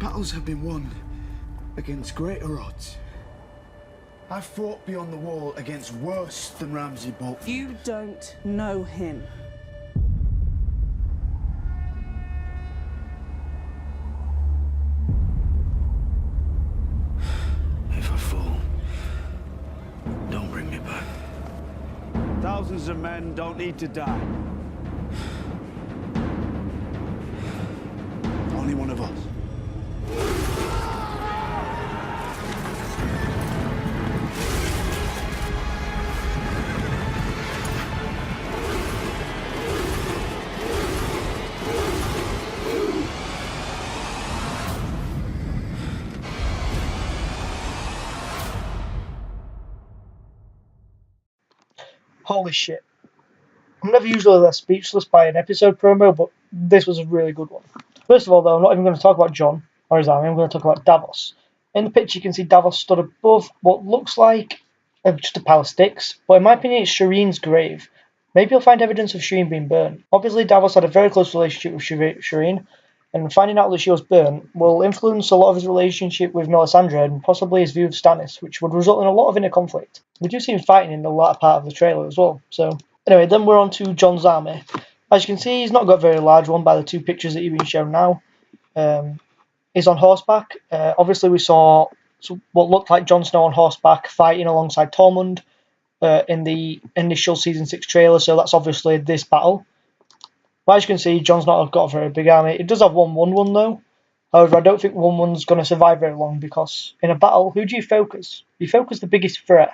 Battles have been won against greater odds. I've fought beyond the wall against worse than Ramsay Bolton. You don't know him. If I fall, don't bring me back. Thousands of men don't need to die. Only one of us. Holy shit. I'm never usually that speechless by an episode promo, but this was a really good one. First of all, though, I'm not even going to talk about Jon or his army, I'm going to talk about Davos. In the picture, you can see Davos stood above what looks like just a pile of sticks, but in my opinion, it's Shireen's grave. Maybe you'll find evidence of Shireen being burnt. Obviously, Davos had a very close relationship with Shireen, and finding out that she was burnt will influence a lot of his relationship with Melisandre and possibly his view of Stannis, which would result in a lot of inner conflict. We do see him fighting in the latter part of the trailer as well. So, anyway, then we're on to Jon's army. As you can see, he's not got a very large one by the two pictures that you've been shown now. He's on horseback. Obviously, we saw what looked like Jon Snow on horseback fighting alongside Tormund in the initial Season 6 trailer, so that's obviously this battle. But as you can see, Jon's not got a very big army. It does have one 1-1 though. However, I don't think 1-1's going to survive very long because in a battle, who do you focus? You focus the biggest threat.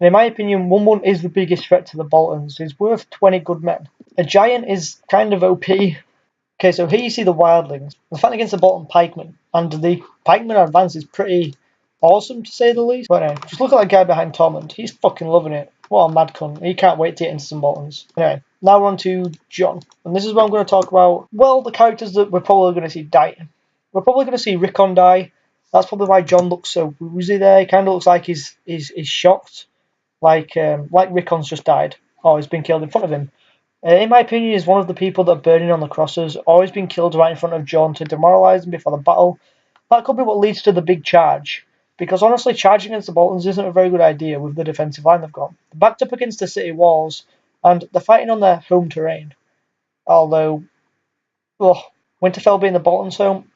And in my opinion, 1-1 is the biggest threat to the Boltons. He's worth 20 good men. A giant is kind of OP. Okay, so here you see the wildlings. They're fighting against the Bolton pikemen. And the pikemen advance is pretty awesome to say the least. But anyway, just look at that guy behind Tormund. He's fucking loving it. What a mad cunt. He can't wait to get into some Boltons. Anyway, now we're on to Jon. And this is where I'm going to talk about, well, the characters that we're probably going to see die. We're probably going to see Rickon die. That's probably why Jon looks so woozy there. He kind of looks like he's shocked. Like Rickon's just died. Or he's been killed in front of him. In my opinion, he's one of the people that are burning on the crosses. Always been killed right in front of Jon to demoralise him before the battle. That could be what leads to the big charge. Because honestly, charging against the Boltons isn't a very good idea with the defensive line they've got. They're backed up against the city walls, and they're fighting on their home terrain. Although, Winterfell being the Boltons' home,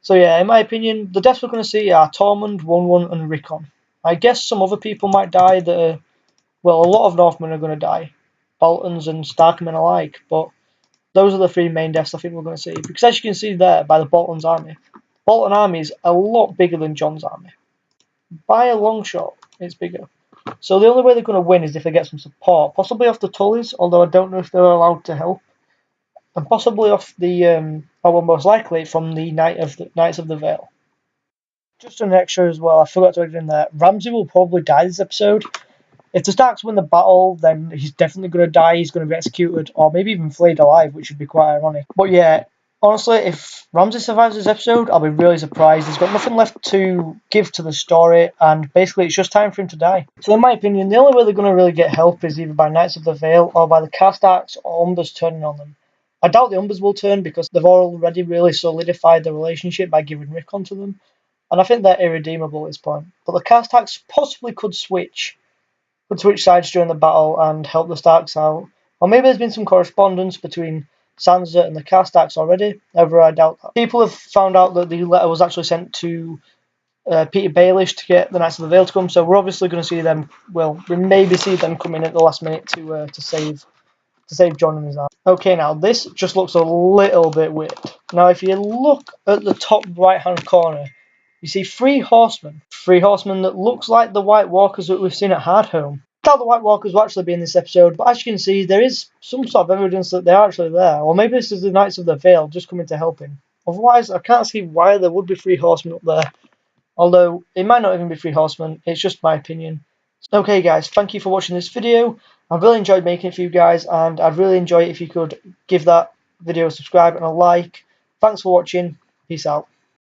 So yeah, in my opinion, the deaths we're going to see are Tormund, 1-1, and Rickon. I guess some other people might die that a lot of Northmen are going to die. Boltons and Starkmen alike, but those are the three main deaths I think we're going to see. Because as you can see there, by the Bolton's army, Bolton army is a lot bigger than Jon's army. By a long shot, it's bigger. So the only way they're going to win is if they get some support, possibly off the Tullys, although I don't know if they're allowed to help, and possibly off the, most likely from the Knights of the Vale. Just an extra as well, I forgot to add in there, Ramsay will probably die this episode. If the Starks win the battle, then he's definitely going to die, he's going to be executed, or maybe even flayed alive, which would be quite ironic. But yeah, honestly, if Ramsay survives this episode, I'll be really surprised. He's got nothing left to give to the story, and basically it's just time for him to die. So in my opinion, the only way they're going to really get help is either by Knights of the Vale, or by the Casterhaks or Umbers turning on them. I doubt the Umbers will turn, because they've already really solidified the relationship by giving Rickon to them, and I think they're irredeemable at this point. But the Casterhaks possibly could switch sides during the battle and help the Starks out. Or maybe there's been some correspondence between Sansa and the Casterhaks already. However, I doubt that. People have found out that the letter was actually sent to Peter Baelish to get the Knights of the Vale to come, so we're obviously going to see them, we maybe see them come in at the last minute to save Jon and his army. Okay, now this just looks a little bit weird. Now if you look at the top right hand corner, you see three horsemen that looks like the White Walkers that we've seen at Hardhome. I doubt the White Walkers will actually be in this episode, but as you can see, there is some sort of evidence that they're actually there. Or maybe this is the Knights of the Vale just coming to help him. Otherwise, I can't see why there would be three horsemen up there. Although, it might not even be three horsemen, it's just my opinion. Okay guys, thank you for watching this video. I've really enjoyed making it for you guys, and I'd really enjoy it if you could give that video a subscribe and a like. Thanks for watching. Peace out.